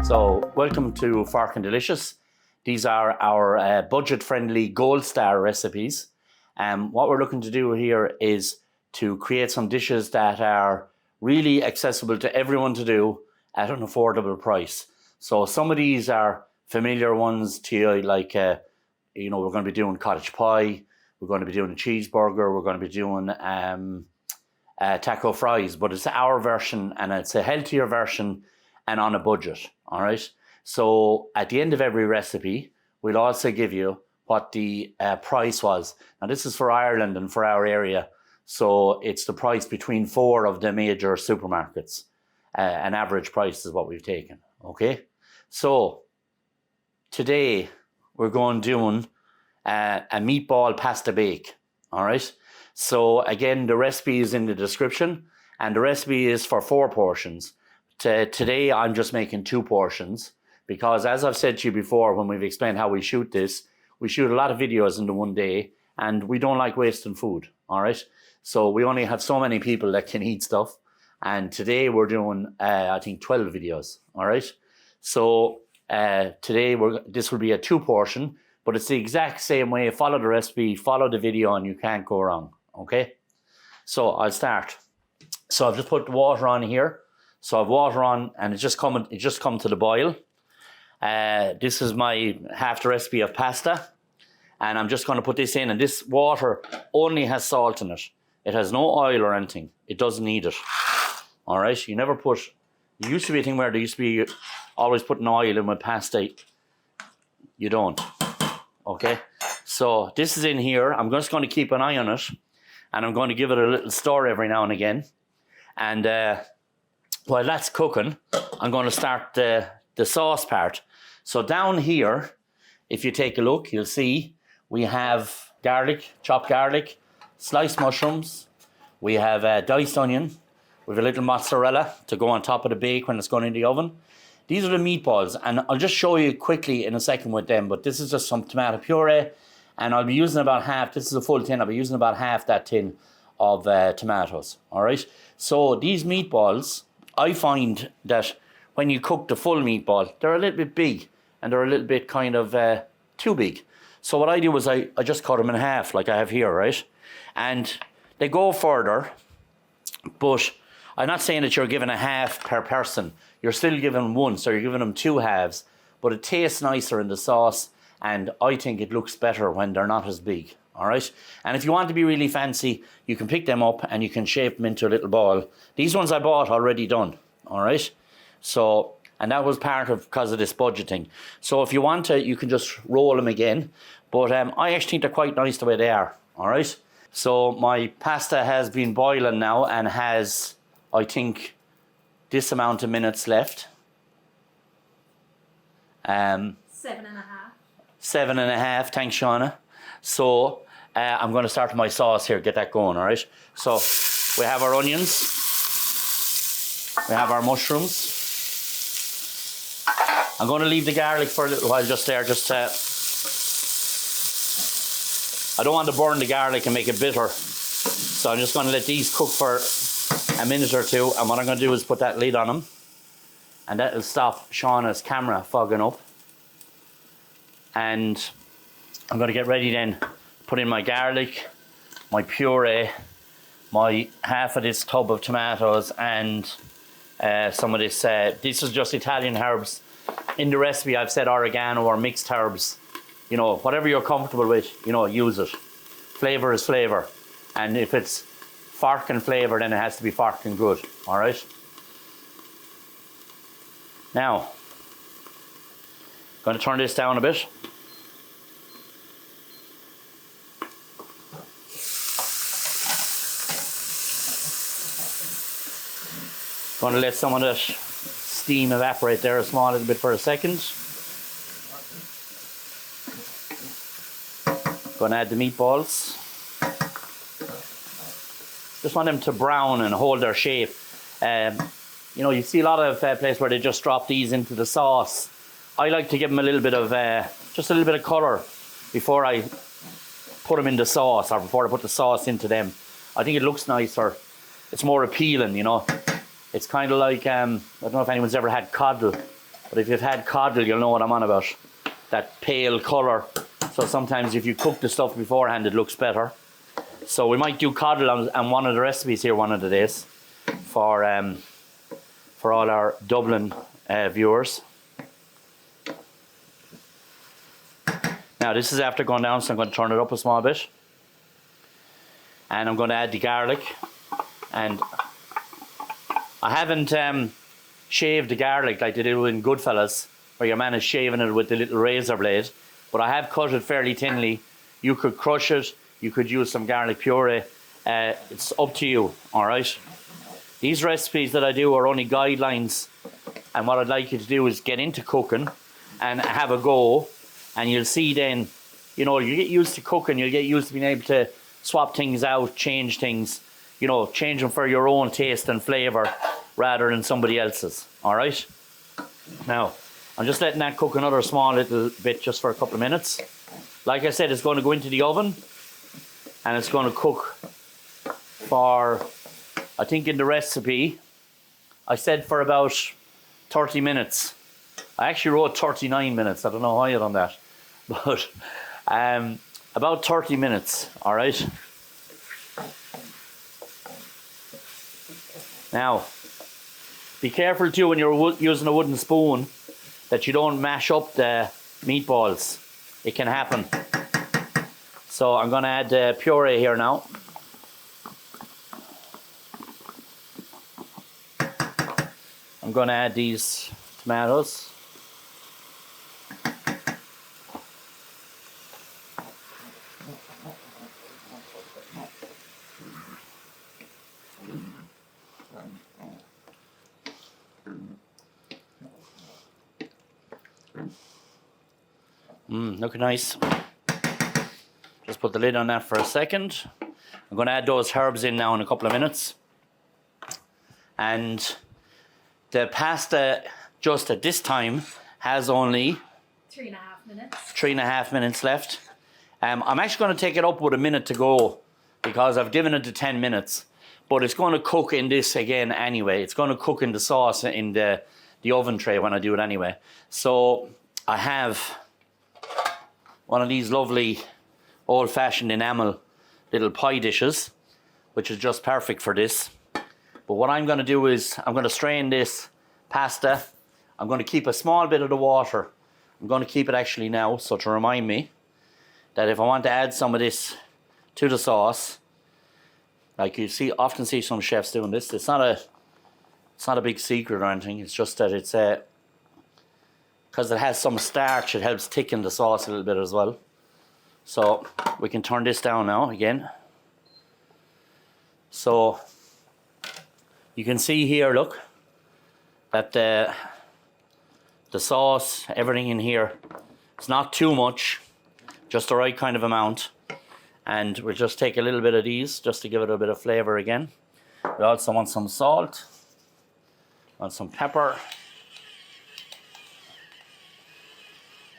So welcome to Forkin Delicious. These are our budget-friendly gold star recipes. What we're looking to do here is to create some dishes that are really accessible to everyone to do at an affordable price. So some of these are familiar ones to you, like, we're going to be doing cottage pie, we're going to be doing a cheeseburger, we're going to be doing taco fries, but it's our version and it's a healthier version and on a budget, all right? So at the end of every recipe, we'll also give you what the price was. Now this is for Ireland and for our area, so it's the price between 4 of the major supermarkets. An average price is what we've taken, okay? So today we're going doing a meatball pasta bake, all right? So again, the recipe is in the description and the recipe is for 4 portions. Today I'm just making 2 portions because, as I've said to you before when we've explained how we shoot this, we shoot a lot of videos in the one day and we don't like wasting food, all right? So we only have so many people that can eat stuff, and today we're doing, I think, 12 videos, all right? So today this will be a 2 portion, but it's the exact same way. Follow the recipe, follow the video, and you can't go wrong, okay? So I'll start. So I've just put the water on here. So I've water on and it's just come to the boil. This is my half the recipe of pasta, and I'm just going to put this in, and this water only has salt in it. It has no oil or anything. It doesn't need it. All right, you never put, it used to be a thing where there used to be always putting oil in with pasta. You don't, okay? So this is in here. I'm just going to keep an eye on it, and I'm going to give it a little stir every now and again. And while that's cooking, I'm going to start the sauce part. So down here, if you take a look, you'll see we have garlic, chopped garlic, sliced mushrooms, we have diced onion, we have a little mozzarella to go on top of the bake when it's going in the oven. These are the meatballs, and I'll just show you quickly in a second with them, but this is just some tomato puree, and I'll be using about half, this is a full tin, I'll be using about half that tin of tomatoes, all right? So these meatballs, I find that when you cook the full meatball, they're a little bit big, and they're a little bit kind of too big. So what I do is I just cut them in half, like I have here, right? And they go further, but I'm not saying that you're giving a half per person. You're still giving one, so you're giving them 2 halves, but it tastes nicer in the sauce, and I think it looks better when they're not as big, all right? And if you want to be really fancy, you can pick them up and you can shape them into a little ball. These ones I bought already done, all right? So, and that was because of this budgeting. So if you want to, you can just roll them again, but I actually think they're quite nice the way they are, all right? So my pasta has been boiling now and has, I think, this amount of minutes left. 7.5. 7.5, thanks, Shauna. So I'm going to start my sauce here, get that going, all right? So we have our onions, we have our mushrooms. I'm going to leave the garlic for a little while just there, I don't want to burn the garlic and make it bitter. So I'm just going to let these cook for a minute or 2, and what I'm going to do is put that lid on them, and that will stop Shauna's camera fogging up. And I'm going to get ready then, put in my garlic, my puree, my half of this tub of tomatoes, and some of this is just Italian herbs. In the recipe I've said oregano or mixed herbs. You know, whatever you're comfortable with, you know, use it. Flavour is flavour. And if it's Forkin flavour, then it has to be Forkin good, all right? Now, going to turn this down a bit. Going to let some of that steam evaporate there a small little bit for a second. Going to add the meatballs. Just want them to brown and hold their shape. You know, you see a lot of places where they just drop these into the sauce. I like to give them a little bit of, just a little bit of colour before I put them in the sauce, or before I put the sauce into them. I think it looks nicer. It's more appealing, you know. It's kind of like, I don't know if anyone's ever had coddle. But if you've had cod, you'll know what I'm on about. That pale colour. So sometimes if you cook the stuff beforehand, it looks better. So we might do cod on one of the recipes here one of the days for all our Dublin viewers. Now this is after going down, so I'm going to turn it up a small bit. And I'm going to add the garlic. And I haven't shaved the garlic like they do in Goodfellas, where your man is shaving it with the little razor blade. But I have cut it fairly thinly. You could crush it. You could use some garlic puree. It's up to you, all right? These recipes that I do are only guidelines. And what I'd like you to do is get into cooking and have a go. And you'll see then, you know, you get used to cooking. You'll get used to being able to swap things out, change things. You know, change them for your own taste and flavour rather than somebody else's, all right? Now, I'm just letting that cook another small little bit just for a couple of minutes. Like I said, it's going to go into the oven and it's going to cook for, I think in the recipe, I said for about 30 minutes. I actually wrote 39 minutes. I don't know why I done that. But about 30 minutes, all right? Now, be careful too when you're using a wooden spoon that you don't mash up the meatballs. It can happen. So I'm going to add the puree here now. I'm going to add these tomatoes. Looking nice. Just put the lid on that for a second. I'm going to add those herbs in now in a couple of minutes. And the pasta, just at this time, has only 3.5 minutes. 3.5 minutes left. I'm actually going to take it up with a minute to go because I've given it to 10 minutes. But it's going to cook in this again anyway. It's going to cook in the sauce in the oven tray when I do it anyway. So I have one of these lovely old-fashioned enamel little pie dishes, which is just perfect for this. But what I'm going to do is I'm going to strain this pasta. I'm going to keep a small bit of the water. I'm going to keep it actually now, so to remind me that if I want to add some of this to the sauce, like you see, often see some chefs doing this. It's not a big secret or anything. It's just that it's because it has some starch, it helps thicken the sauce a little bit as well. So we can turn this down now again. So you can see here, look, that the sauce, everything in here, it's not too much, just the right kind of amount. And we'll just take a little bit of these just to give it a bit of flavour again. We also want some salt, want some pepper.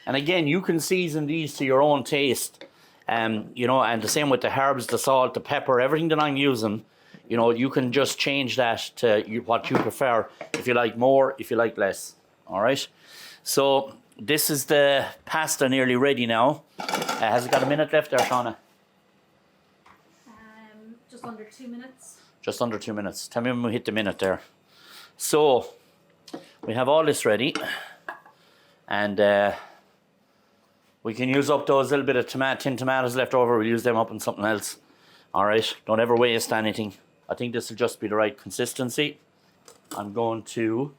And again, you can season these to your own taste. You know, and the same with the herbs, the salt, the pepper, everything that I'm using. You know, you can just change that to what you prefer. If you like more, if you like less. All right. So this is the pasta nearly ready now. Has it got a minute left there, Shauna? Just under 2 minutes. Just under 2 minutes. Tell me when we hit the minute there. So we have all this ready. And we can use up those little bit of tin tomatoes left over. We'll use them up on something else. All right. Don't ever waste anything. I think this will just be the right consistency. I'm going to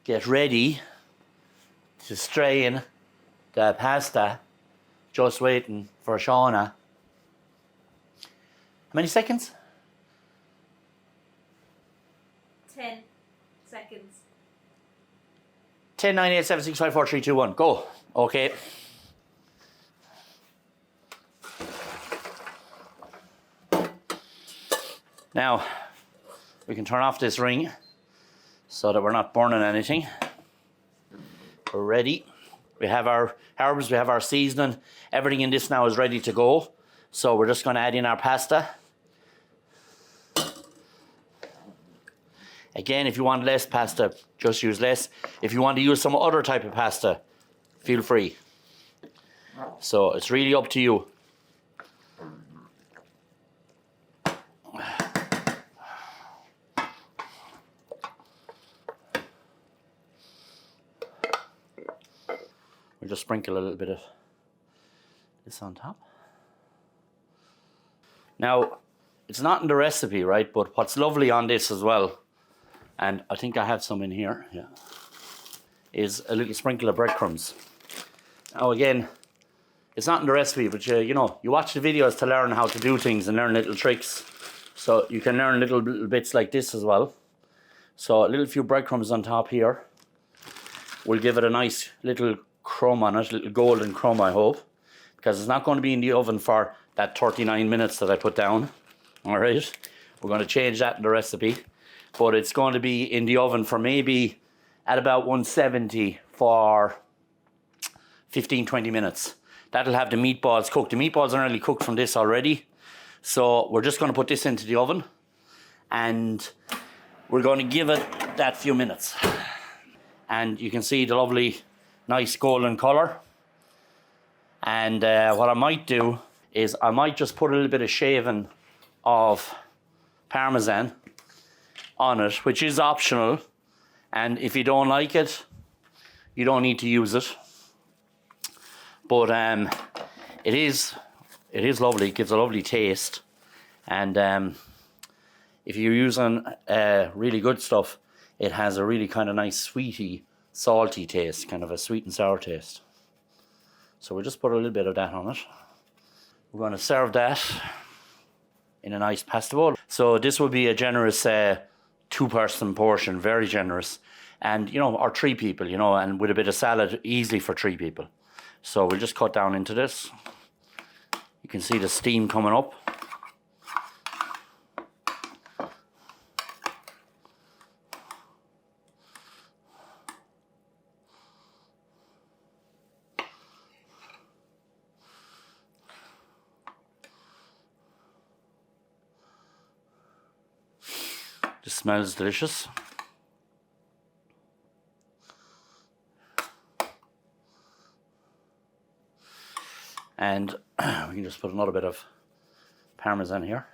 get ready to strain the pasta. Just waiting for Shauna. How many seconds? 10 seconds. 10, 9, 8, 7, 6, 5, 4, 3, 2, 1. Go. Okay. Now, we can turn off this ring so that we're not burning anything. We're ready. We have our herbs, we have our seasoning. Everything in this now is ready to go. So we're just going to add in our pasta. Again, if you want less pasta, just use less. If you want to use some other type of pasta, feel free. So it's really up to you. We'll just sprinkle a little bit of this on top. Now, it's not in the recipe, right? But what's lovely on this as well, and I think I have some in here, yeah, is a little sprinkle of breadcrumbs. Now again, it's not in the recipe, but you know, you watch the videos to learn how to do things and learn little tricks. So you can learn little bits like this as well. So a little few breadcrumbs on top here will give it a nice little crumb on it, a little golden crumb, I hope, because it's not going to be in the oven for that 39 minutes that I put down. All right, we're going to change that in the recipe, but it's going to be in the oven for maybe at about 170 for 15-20 minutes. That'll have the meatballs cooked. The meatballs are nearly cooked from this already, so we're just going to put this into the oven and we're going to give it that few minutes. And you can see the lovely nice golden colour. And what I might do is I might just put a little bit of shaving of Parmesan on it, which is optional, and if you don't like it, you don't need to use it. But it is lovely. It gives a lovely taste, and if you're using really good stuff, it has a really kind of nice sweety, salty taste, kind of a sweet and sour taste. So we'll just put a little bit of that on it. We're going to serve that in a nice pasta bowl. So this will be a generous two-person portion, very generous. And, you know, or 3 people, you know, and with a bit of salad, easily for 3 people. So we'll just cut down into this. You can see the steam coming up. This smells delicious. And we can just put another bit of Parmesan here.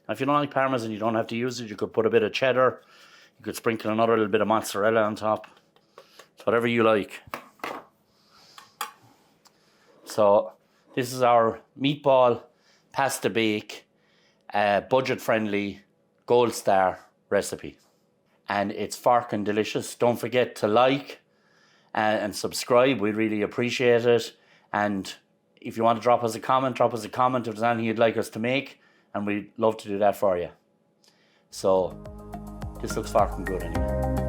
Now, if you don't like Parmesan, you don't have to use it. You could put a bit of cheddar. You could sprinkle another little bit of mozzarella on top. It's whatever you like. So this is our meatball pasta bake, budget-friendly gold star recipe, and it's Forkin delicious. Don't forget to like and subscribe. We'd really appreciate it. And if you want to drop us a comment if there's anything you'd like us to make, and we'd love to do that for you. So this looks Forkin good anyway.